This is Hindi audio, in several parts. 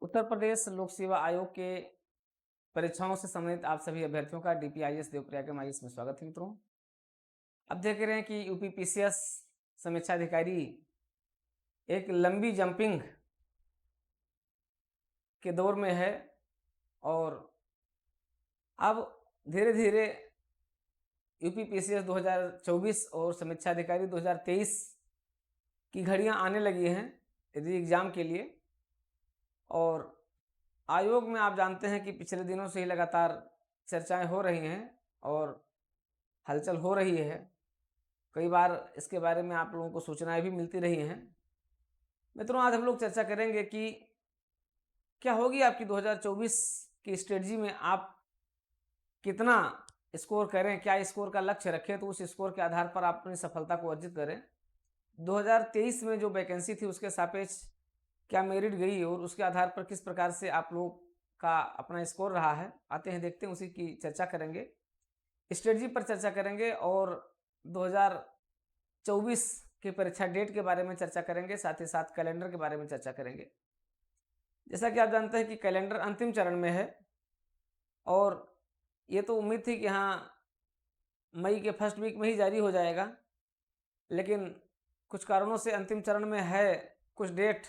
उत्तर प्रदेश लोक सेवा आयोग के परीक्षाओं से संबंधित आप सभी अभ्यर्थियों का डीपीआईएस देवप्रयाग के माइस में स्वागत है मित्रों। अब देख रहे हैं कि यूपी पीसीएस समीक्षा अधिकारी एक लंबी जंपिंग के दौर में है और अब धीरे धीरे यूपी पीसीएस 2024 और समीक्षा अधिकारी 2023 की घड़ियां आने लगी हैं यदि एग्जाम के लिए। और आयोग में आप जानते हैं कि पिछले दिनों से ही लगातार चर्चाएं हो रही हैं और हलचल हो रही है। कई बार इसके बारे में आप लोगों को सूचनाएं भी मिलती रही हैं। मित्रों, आज हम लोग चर्चा करेंगे कि क्या होगी आपकी 2024 की स्ट्रेटजी में, आप कितना स्कोर करें, क्या स्कोर का लक्ष्य रखें तो उस स्कोर के आधार पर आप अपनी सफलता को अर्जित करें। 2023 में जो वैकेंसी थी उसके सापेक्ष क्या मेरिट गई और उसके आधार पर किस प्रकार से आप लोग का अपना स्कोर रहा है, आते हैं देखते हैं, उसी की चर्चा करेंगे, स्ट्रेटजी पर चर्चा करेंगे और 2024 की परीक्षा डेट के बारे में चर्चा करेंगे, साथ ही साथ कैलेंडर के बारे में चर्चा करेंगे। जैसा कि आप जानते हैं कि कैलेंडर अंतिम चरण में है और ये तो उम्मीद थी कि हाँ मई के फर्स्ट वीक में ही जारी हो जाएगा, लेकिन कुछ कारणों से अंतिम चरण में है, कुछ डेट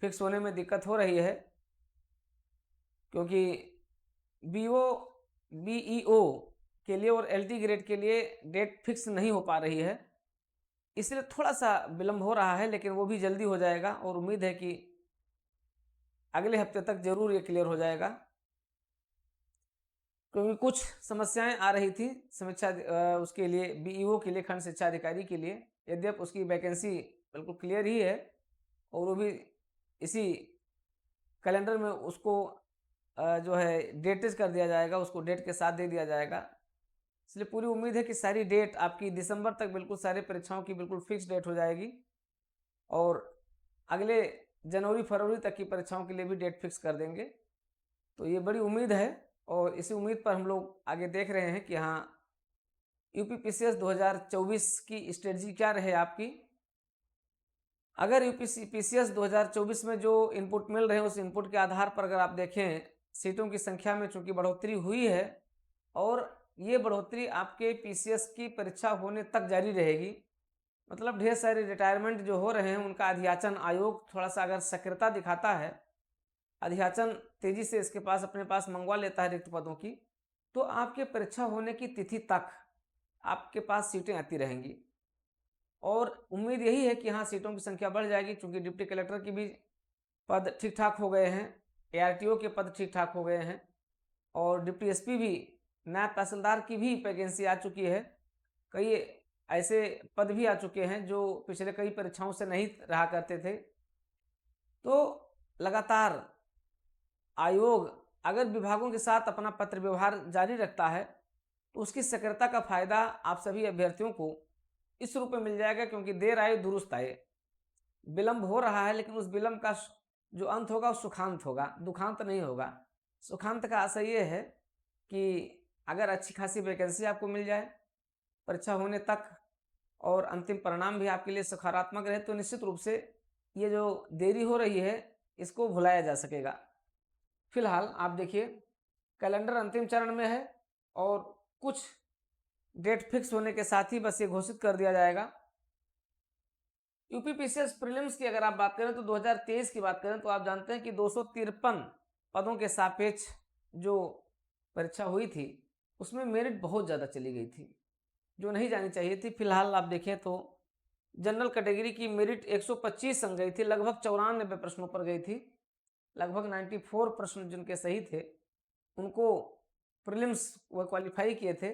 फिक्स होने में दिक्कत हो रही है क्योंकि बीईओ के लिए और एलटी ग्रेड के लिए डेट फिक्स नहीं हो पा रही है, इसलिए थोड़ा सा विलंब हो रहा है, लेकिन वो भी जल्दी हो जाएगा और उम्मीद है कि अगले हफ्ते तक जरूर ये क्लियर हो जाएगा क्योंकि कुछ समस्याएं आ रही थी समीक्षा उसके लिए, बीईओ के लिए, खंड शिक्षा अधिकारी के लिए। यद्यप उसकी वैकेंसी बिल्कुल क्लियर ही है और वो भी इसी कैलेंडर में उसको जो है डेटेज कर दिया जाएगा, उसको डेट के साथ दे दिया जाएगा। इसलिए पूरी उम्मीद है कि सारी डेट आपकी दिसंबर तक बिल्कुल सारी परीक्षाओं की बिल्कुल फिक्स डेट हो जाएगी और अगले जनवरी फरवरी तक की परीक्षाओं के लिए भी डेट फिक्स कर देंगे। तो ये बड़ी उम्मीद है और इसी उम्मीद पर हम लोग आगे देख रहे हैं कि हाँ यूपी पीसीएस 2024 की स्ट्रेटजी क्या रहे आपकी। अगर यूपी पीसीएस 2024 में जो इनपुट मिल रहे हैं उस इनपुट के आधार पर अगर आप देखें, सीटों की संख्या में चूंकि बढ़ोतरी हुई है और ये बढ़ोतरी आपके पीसीएस की परीक्षा होने तक जारी रहेगी, मतलब ढेर सारे रिटायरमेंट जो हो रहे हैं उनका अधियाचन आयोग थोड़ा सा अगर सक्रियता दिखाता है, अधियाचन तेजी से इसके पास अपने पास मंगवा लेता है रिक्त पदों की, तो आपके परीक्षा होने की तिथि तक आपके पास सीटें आती रहेंगी और उम्मीद यही है कि हाँ सीटों की संख्या बढ़ जाएगी क्योंकि डिप्टी कलेक्टर की भी पद ठीक ठाक हो गए हैं, एआरटीओ के पद ठीक ठाक हो गए हैं और डिप्टी एसपी भी, नायब तहसीलदार की भी वैकेंसी आ चुकी है। कई ऐसे पद भी आ चुके हैं जो पिछले कई परीक्षाओं से नहीं रहा करते थे। तो लगातार आयोग अगर विभागों के साथ अपना पत्र व्यवहार जारी रखता है तो उसकी सक्रियता का फायदा आप सभी अभ्यर्थियों को इस रूप में मिल जाएगा क्योंकि देर आए दुरुस्त आए। विलंब हो रहा है लेकिन उस विलंब का जो अंत होगा वो सुखांत होगा, दुखांत नहीं होगा। सुखांत का आशय ये है कि अगर अच्छी खासी वैकेंसी आपको मिल जाए परीक्षा होने तक और अंतिम परिणाम भी आपके लिए सकारात्मक रहे तो निश्चित रूप से ये जो देरी हो रही है इसको भुलाया जा सकेगा। फिलहाल आप देखिए कैलेंडर अंतिम चरण में है और कुछ डेट फिक्स होने के साथ ही बस ये घोषित कर दिया जाएगा। यूपी पीसीएस प्रीलिम्स की अगर आप बात करें तो 2023 की बात करें तो आप जानते हैं कि 253 पदों के सापेक्ष जो परीक्षा हुई थी उसमें मेरिट बहुत ज़्यादा चली गई थी जो नहीं जानी चाहिए थी। फिलहाल आप देखें तो जनरल कैटेगरी की मेरिट 125 अंक गई थी, लगभग 94 प्रश्नों पर गई थी, लगभग 94 प्रश्न जिनके सही थे उनको प्रीलिम्स वो क्वालिफाई किए थे,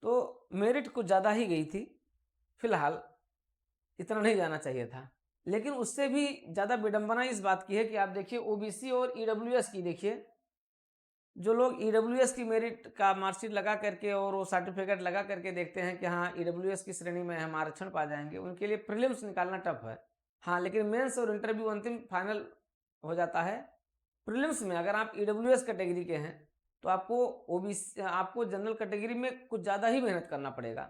तो मेरिट कुछ ज़्यादा ही गई थी। फिलहाल इतना नहीं जाना चाहिए था, लेकिन उससे भी ज़्यादा विडंबना इस बात की है कि आप देखिए ओबीसी और ईडब्ल्यूएस की, देखिए जो लोग ईडब्ल्यूएस की मेरिट का मार्कशीट लगा करके और वो सर्टिफिकेट लगा करके देखते हैं कि हाँ ईडब्ल्यूएस की श्रेणी में हम आरक्षण पा जाएंगे, उनके लिए प्रीलिम्स निकालना टफ है। हाँ लेकिन मेंस और इंटरव्यू अंतिम फाइनल हो जाता है। प्रीलिम्स में अगर आप ईडब्ल्यूएस कैटेगरी के हैं तो आपको ओबीसी, आपको जनरल कैटेगरी में कुछ ज़्यादा ही मेहनत करना पड़ेगा।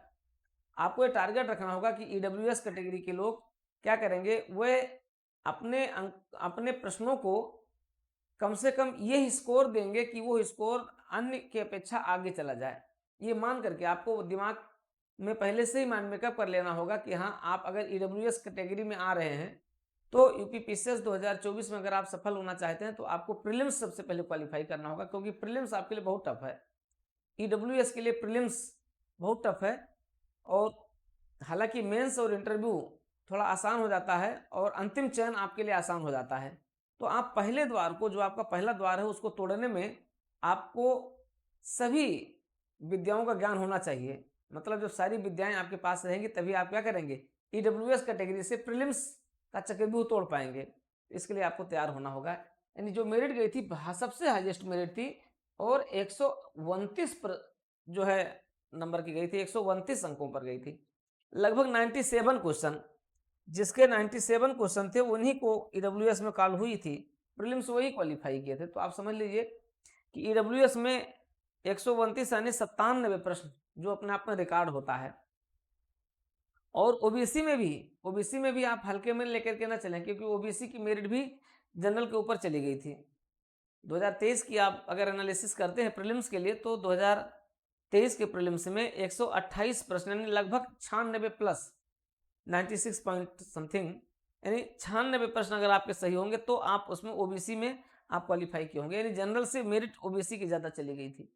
आपको ये टारगेट रखना होगा कि ईडब्ल्यूएस कैटेगरी के लोग क्या करेंगे, वे अपने प्रश्नों को कम से कम ये स्कोर देंगे कि वो स्कोर अन्य की अपेक्षा आगे चला जाए। ये मान करके आपको दिमाग में पहले से ही माइंड मेकअप कर लेना होगा कि हाँ, आप अगर ईडब्ल्यूएस कैटेगरी में आ रहे हैं तो यूपीपीसीएस 2024 में अगर आप सफल होना चाहते हैं तो आपको प्रीलिम्स सबसे पहले क्वालिफाई करना होगा, क्योंकि प्रीलिम्स आपके लिए बहुत टफ है। ईडब्ल्यूएस के लिए प्रीलिम्स बहुत टफ है, और हालांकि मेंस और इंटरव्यू थोड़ा आसान हो जाता है और अंतिम चयन आपके लिए आसान हो जाता है। तो आप पहले द्वार को, जो आपका पहला द्वार है, उसको तोड़ने में आपको सभी विद्याओं का ज्ञान होना चाहिए। मतलब जब सारी विद्याएं आपके पास रहेंगी तभी आप क्या करेंगे, ईडब्ल्यूएस कैटेगरी से प्रीलिम्स का चक्रव्यूह तोड़ पाएंगे। इसके लिए आपको तैयार होना होगा। यानी जो मेरिट गई थी, सबसे हाईएस्ट मेरिट थी, और 129 पर जो है नंबर की गई थी, 129 अंकों पर गई थी। लगभग 97 क्वेश्चन, जिसके 97 क्वेश्चन थे उन्हीं को ईडब्ल्यूएस में कॉल हुई थी, प्रीलिम्स वही क्वालिफाई किए थे। तो आप समझ लीजिए कि ईडब्ल्यूएस में 129 यानी 97 प्रश्न, जो अपने आप में रिकॉर्ड होता है। और ओबीसी में भी आप हल्के में लेकर के ना चलें, क्योंकि ओबीसी की मेरिट भी जनरल के ऊपर चली गई थी। 2023 की आप अगर एनालिसिस करते हैं प्रीलिम्स के लिए, तो 2023 के प्रीलिम्स में 128 प्रश्न, यानी लगभग 96 प्लस 96 पॉइंट समथिंग, यानी 96 प्रश्न अगर आपके सही होंगे तो आप उसमें ओबीसी में आप क्वालिफाई किए होंगे। यानी जनरल से मेरिट ओबीसी की ज़्यादा चली गई थी।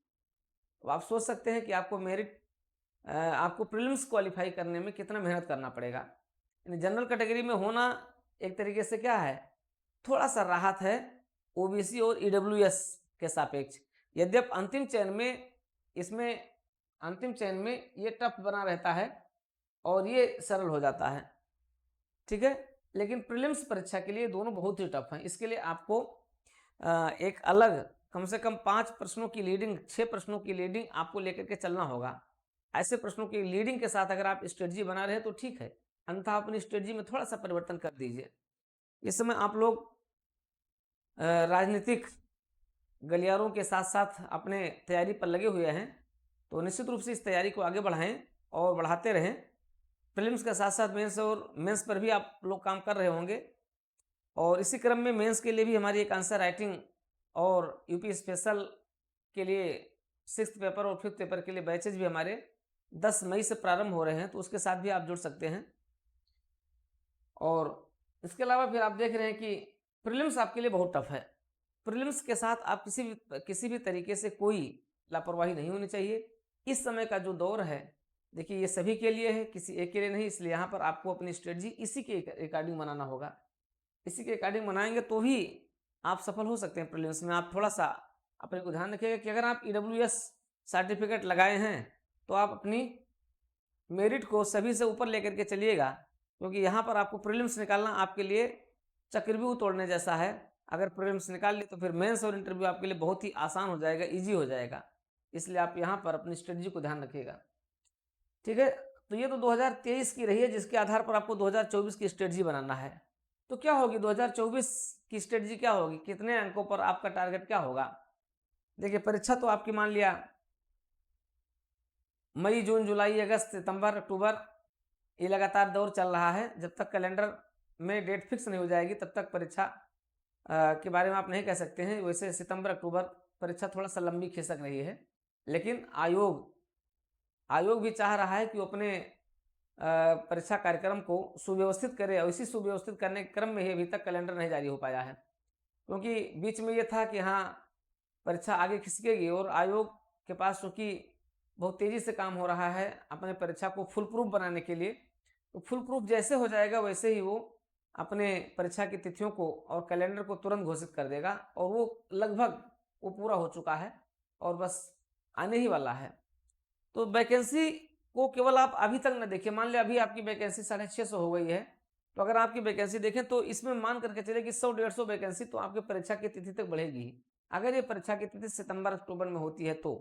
तो आप सोच सकते हैं कि आपको प्रीलिम्स क्वालिफाई करने में कितना मेहनत करना पड़ेगा। यानी जनरल कैटेगरी में होना एक तरीके से क्या है, थोड़ा सा राहत है ओबीसी और ईडब्ल्यूएस के सापेक्ष। यद्यप अंतिम चयन में ये टफ बना रहता है और ये सरल हो जाता है, ठीक है। लेकिन प्रीलिम्स परीक्षा के लिए दोनों बहुत ही टफ हैं। इसके लिए आपको एक अलग कम से कम 5 प्रश्नों की लीडिंग, 6 प्रश्नों की लीडिंग आपको लेकर के चलना होगा। ऐसे प्रश्नों की लीडिंग के साथ अगर आप स्ट्रेटजी बना रहे हैं तो ठीक है, अन्यथा अपनी स्ट्रेटजी में थोड़ा सा परिवर्तन कर दीजिए। इस समय आप लोग राजनीतिक गलियारों के साथ साथ अपने तैयारी पर लगे हुए हैं, तो निश्चित रूप से इस तैयारी को आगे बढ़ाएं और बढ़ाते रहें। प्रीलिम्स के साथ साथ मेंस पर भी आप लोग काम कर रहे होंगे, और इसी क्रम में मेंस के लिए भी हमारी एक आंसर राइटिंग और यूपी स्पेशल के लिए 6th पेपर और 5th पेपर के लिए बैचेज भी हमारे 10 मई से प्रारंभ हो रहे हैं, तो उसके साथ भी आप जुड़ सकते हैं। और इसके अलावा फिर आप देख रहे हैं कि प्रीलिम्स आपके लिए बहुत टफ है। प्रीलिम्स के साथ आप किसी भी तरीके से कोई लापरवाही नहीं होनी चाहिए। इस समय का जो दौर है, देखिए ये सभी के लिए है, किसी एक के लिए नहीं। इसलिए यहाँ पर आपको अपनी स्ट्रेटजी इसी के अकॉर्डिंग बनाना होगा। इसी के अकॉर्डिंग बनाएंगे तो भी आप सफल हो सकते हैं प्रीलिम्स में। आप थोड़ा सा अपने को ध्यान रखिएगा कि अगर आप ईडब्ल्यूएस सर्टिफिकेट लगाए हैं तो आप अपनी मेरिट को सभी से ऊपर लेकर के चलिएगा, क्योंकि यहाँ पर आपको प्रीलिम्स निकालना आपके लिए चक्रव्यूह तोड़ने जैसा है। अगर प्रीलिम्स निकाल लिए तो फिर मेंस और इंटरव्यू आपके लिए बहुत ही आसान हो जाएगा, ईजी हो जाएगा। इसलिए आप यहाँ पर अपनी स्ट्रेटजी को ध्यान रखिएगा, ठीक है। तो ये तो 2023 की रही है, जिसके आधार पर आपको 2024 की स्ट्रेटजी बनाना है। तो क्या होगी 2024 की स्ट्रेटजी, क्या होगी, कितने अंकों पर आपका टारगेट क्या होगा। देखिए परीक्षा तो आपकी मान लिया मई, जून, जुलाई, अगस्त, सितंबर, अक्टूबर, ये लगातार दौर चल रहा है। जब तक कैलेंडर में डेट फिक्स नहीं हो जाएगी तब तक परीक्षा के बारे में आप नहीं कह सकते हैं। वैसे सितंबर अक्टूबर परीक्षा थोड़ा सा लंबी खिसक रही है, लेकिन आयोग भी चाह रहा है कि वो अपने परीक्षा कार्यक्रम को सुव्यवस्थित करे, और इसी सुव्यवस्थित करने के क्रम में ही अभी तक कैलेंडर नहीं जारी हो पाया है। क्योंकि बीच में ये था कि हाँ परीक्षा आगे खिसकेगी, और आयोग के पास चूँकि बहुत तेज़ी से काम हो रहा है अपने परीक्षा को फुल प्रूफ बनाने के लिए, तो फुल प्रूफ जैसे हो जाएगा वैसे ही वो अपने परीक्षा की तिथियों को और कैलेंडर को तुरंत घोषित कर देगा, और वो लगभग वो पूरा हो चुका है और बस आने ही वाला है। तो वैकेंसी को केवल आप अभी तक न देखिए। मान लिया अभी आपकी वैकेंसी 650 हो गई है, तो अगर आपकी वैकेंसी देखें तो इसमें मान करके चले कि 100-150 वैकेंसी तो आपके परीक्षा की तिथि तक बढ़ेगी ही। अगर ये परीक्षा की तिथि सितंबर अक्टूबर में होती है तो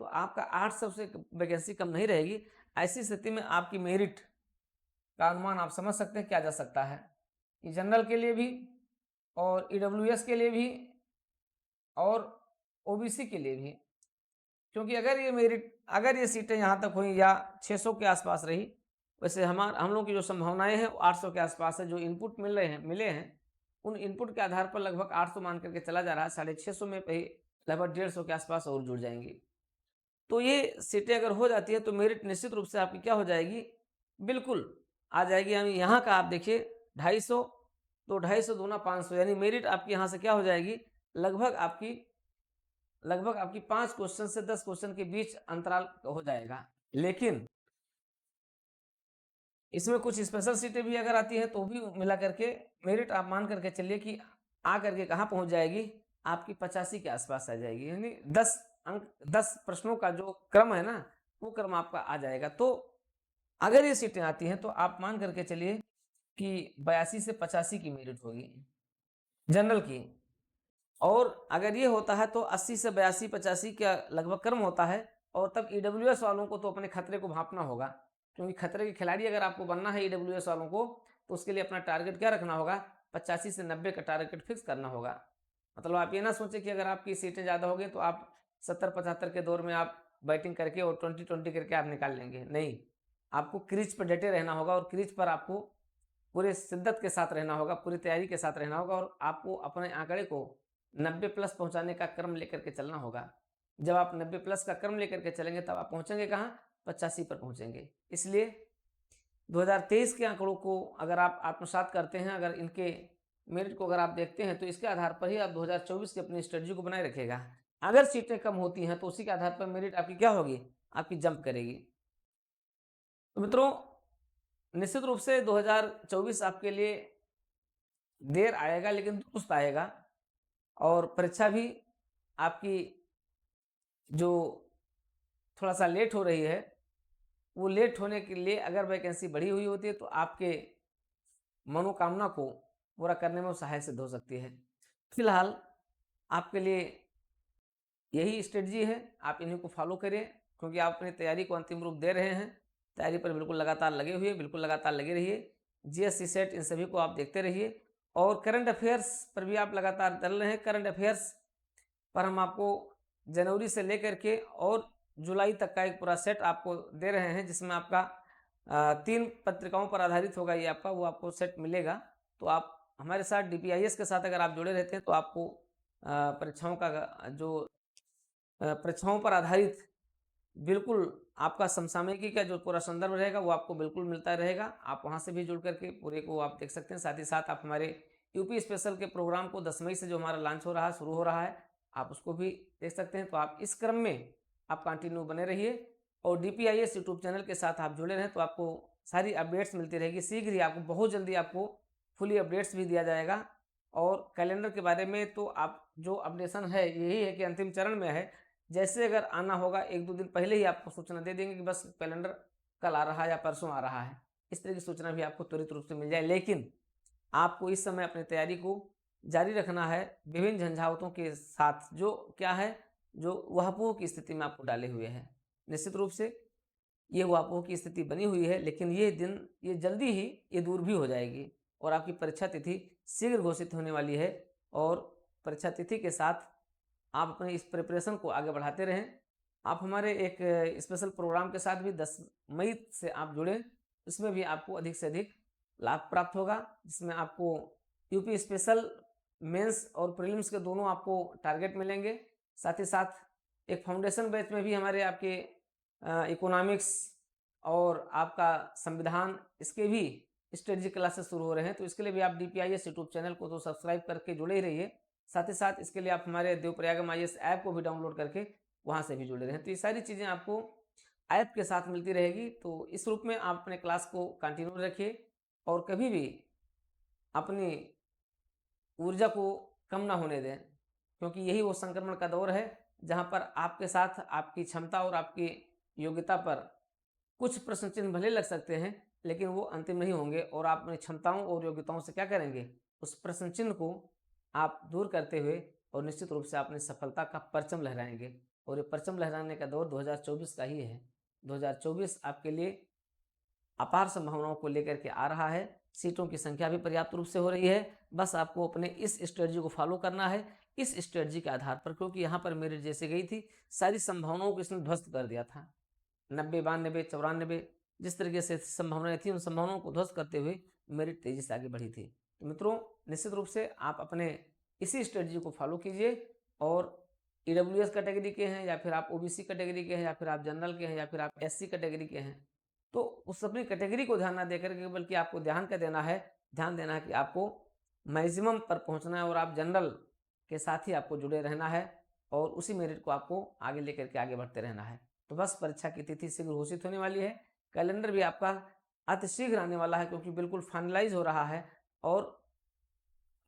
आपका 800 से वैकेंसी कम नहीं रहेगी। ऐसी स्थिति में आपकी मेरिट का अनुमान आप समझ सकते हैं क्या जा सकता है, कि जनरल के लिए भी और ईडब्ल्यूएस के लिए भी और ओबीसी के लिए भी। क्योंकि अगर ये सीटें यहाँ तक हुई या 600 के आसपास रही, वैसे हम लोग की जो संभावनाएं हैं वो 800 के आसपास है। जो इनपुट मिले हैं उन इनपुट के आधार पर लगभग 800 मान करके चला जा रहा है, 650 में लगभग 150 के आसपास और जुड़ जाएंगी। तो ये सीटें अगर हो जाती है तो मेरिट निश्चित रूप से आपकी क्या हो जाएगी, बिल्कुल आ जाएगी। यानी यहाँ का आप देखिए 250, तो 250 दूना 500, यानी मेरिट आपकी यहाँ से क्या हो जाएगी, लगभग आपकी 5 क्वेश्चन से 10 क्वेश्चन के बीच अंतराल हो जाएगा। लेकिन इसमें कुछ स्पेशल सीटें भी अगर आती है तो भी मिला करके मेरिट आप मान करके चलिए कि आ करके कहाँ पहुंच जाएगी, आपकी 85 के आसपास आ जाएगी। यानी 10 अंक 10 प्रश्नों का जो क्रम है ना, वो क्रम आपका आ जाएगा। तो अगर ये सीटें आती हैं तो आप मान करके चलिए कि 82 से 85 की मेरिट होगी जनरल की। और अगर ये होता है तो 80 से 82 85 का लगभग क्रम होता है। और तब ईडब्ल्यूएस वालों को तो अपने खतरे को भांपना होगा, क्योंकि खतरे के खिलाड़ी अगर आपको बनना है ईडब्ल्यूएस वालों को, तो उसके लिए अपना टारगेट क्या रखना होगा, 85 से 90 का टारगेट फिक्स करना होगा। मतलब आप ये ना सोचें कि अगर आपकी सीटें ज़्यादा होगी तो आप 70-75 के दौर में आप बैटिंग करके और 20-20 करके आप निकाल लेंगे। नहीं, आपको क्रीज पर डटे रहना होगा और क्रीज पर आपको पूरे शिद्दत के साथ रहना होगा, पूरी तैयारी के साथ रहना होगा और आपको अपने आंकड़े को 90 प्लस पहुंचाने का क्रम लेकर के चलना होगा। जब आप 90 प्लस का क्रम लेकर के चलेंगे तब आप पहुंचेंगे कहाँ, 85 पर पहुंचेंगे। इसलिए 2023 के आंकड़ों को अगर आप आत्मसात करते हैं, अगर इनके मेरिट को अगर आप देखते हैं तो इसके आधार पर ही आप 2024 की अपनी स्ट्रेटजी को बनाए रखेगा। अगर सीटें कम होती हैं तो उसी के आधार पर मेरिट आपकी क्या होगी, आपकी जंप करेगी। तो मित्रों, निश्चित रूप से 2024 आपके लिए देर आएगा लेकिन दुरुस्त आएगा। और परीक्षा भी आपकी जो थोड़ा सा लेट हो रही है, वो लेट होने के लिए अगर वैकेंसी बढ़ी हुई होती है तो आपके मनोकामना को पूरा करने में वो सहायक सिद्ध हो सकती है। फिलहाल आपके लिए यही स्ट्रेटजी है, आप इन्हीं को फॉलो करें, क्योंकि आप अपनी तैयारी को अंतिम रूप दे रहे हैं। तैयारी पर बिल्कुल लगातार लगे हुए, बिल्कुल लगातार लगे रहिए। जीएस सेट इन सभी को आप देखते रहिए और करंट अफेयर्स पर भी आप लगातार चल रहे हैं। करंट अफेयर्स पर हम आपको जनवरी से लेकर के और जुलाई तक का एक पूरा सेट आपको दे रहे हैं, जिसमें आपका 3 पत्रिकाओं पर आधारित होगा ये आपका, वो आपको सेट मिलेगा। तो आप हमारे साथ DPIS के साथ अगर आप जुड़े रहते हैं तो आपको परीक्षाओं का जो परीक्षाओं पर आधारित बिल्कुल आपका समसामयिकी का जो पूरा संदर्भ रहेगा वो आपको बिल्कुल मिलता रहेगा। आप वहां से भी जुड़ करके पूरे को आप देख सकते हैं। साथ ही साथ आप हमारे यूपी स्पेशल के प्रोग्राम को 10 मई से जो हमारा लॉन्च हो रहा है, शुरू हो रहा है, आप उसको भी देख सकते हैं। तो आप इस क्रम में आप कंटिन्यू बने रहिए और DPIS यूट्यूब चैनल के साथ आप जुड़े रहें तो आपको सारी अपडेट्स मिलती रहेगी। शीघ्र ही आपको, बहुत जल्दी आपको फुली अपडेट्स भी दिया जाएगा। और कैलेंडर के बारे में तो आप जो अपडेशन है यही है कि अंतिम चरण में है। जैसे अगर आना होगा 1-2 दिन पहले ही आपको सूचना दे देंगे कि बस कैलेंडर कल आ रहा है या परसों आ रहा है। इस तरह की सूचना भी आपको त्वरित रूप से मिल जाए। लेकिन आपको इस समय अपनी तैयारी को जारी रखना है विभिन्न झंझावतों के साथ, जो क्या है, जो वहापोह की स्थिति में आपको डाले हुए है। निश्चित रूप से ये वहापोह की स्थिति बनी हुई है, लेकिन ये दिन, ये जल्दी ही ये दूर भी हो जाएगी और आपकी परीक्षा तिथि शीघ्र घोषित होने वाली है। और परीक्षा तिथि के साथ आप अपने इस प्रिपरेशन को आगे बढ़ाते रहें। आप हमारे एक स्पेशल प्रोग्राम के साथ भी 10 मई से आप जुड़ें, इसमें भी आपको अधिक से अधिक लाभ प्राप्त होगा, जिसमें आपको यूपी स्पेशल मेंस और प्रीलिम्स के दोनों आपको टारगेट मिलेंगे। साथ ही साथ एक फाउंडेशन बैच में भी हमारे आपके इकोनॉमिक्स और आपका संविधान, इसके भी स्ट्रेटजी क्लासेस शुरू हो रहे हैं। तो इसके लिए भी आप DPIS यूट्यूब चैनल को तो सब्सक्राइब करके जुड़े ही रहिए। साथ ही साथ इसके लिए आप हमारे देवप्रयागम IAS ऐप को भी डाउनलोड करके वहाँ से भी जुड़े रहें। तो ये सारी चीज़ें आपको ऐप के साथ मिलती रहेगी। तो इस रूप में आप अपने क्लास को कंटिन्यू रखिए और कभी भी अपनी ऊर्जा को कम ना होने दें, क्योंकि यही वो संक्रमण का दौर है जहाँ पर आपके साथ आपकी क्षमता और आपकी योग्यता पर कुछ प्रश्न चिन्ह भले लग सकते हैं, लेकिन वो अंतिम नहीं होंगे और आप अपनी क्षमताओं और योग्यताओं से क्या करेंगे, उस प्रश्न चिन्ह को आप दूर करते हुए और निश्चित रूप से अपनी सफलता का परचम लहराएंगे। और ये परचम लहराने का दौर 2024 का ही है। 2024 आपके लिए अपार संभावनाओं को लेकर के आ रहा है। सीटों की संख्या भी पर्याप्त रूप से हो रही है। बस आपको अपने इस स्ट्रेटजी को फॉलो करना है। इस स्ट्रेटजी के आधार पर, क्योंकि यहाँ पर मेरिट जैसे गई थी, सारी संभावनाओं को इसने ध्वस्त कर दिया था। 90, 92, 94 जिस तरीके से संभावनाएं थी, उन संभावनाओं को ध्वस्त करते हुए मेरिट तेजी से आगे बढ़ी थी। तो मित्रों निश्चित रूप से आप अपने इसी स्ट्रेटजी को फॉलो कीजिए और ईडब्ल्यूएस कैटेगरी के हैं या फिर आप ओबीसी कैटेगरी के हैं या फिर आप जनरल के हैं या फिर आप एससी कैटेगरी के हैं, तो उस अपनी कैटेगरी को ध्यान ना देकर के बल्कि आपको ध्यान देना है कि आपको मैक्सिमम पर पहुंचना है और आप जनरल के साथ ही आपको जुड़े रहना है और उसी मेरिट को आपको आगे लेकर के आगे बढ़ते रहना है। तो बस परीक्षा की तिथि शीघ्र घोषित होने वाली है, कैलेंडर भी आपका अति शीघ्र आने वाला है क्योंकि बिल्कुल फाइनलाइज हो रहा है और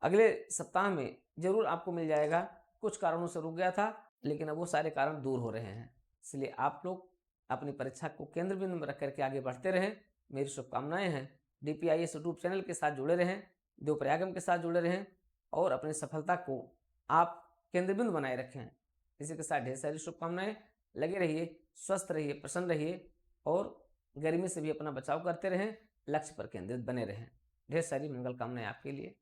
अगले सप्ताह में जरूर आपको मिल जाएगा। कुछ कारणों से रुक गया था लेकिन अब वो सारे कारण दूर हो रहे हैं, इसलिए आप लोग अपनी परीक्षा को केंद्र बिंदु में रख करके आगे बढ़ते रहें। मेरी शुभकामनाएं हैं। DPIS यूट्यूब चैनल के साथ जुड़े रहें, देवप्रयागम के साथ जुड़े रहें और अपनी सफलता को आप केंद्र बिंदु बनाए रखें। इसी के साथ ढेर सारी शुभकामनाएं। लगे रहिए, स्वस्थ रहिए, प्रसन्न रहिए और गर्मी से भी अपना बचाव करते रहें, लक्ष्य पर केंद्रित बने रहें। ढेर सारी मंगल कामनाएं आपके लिए।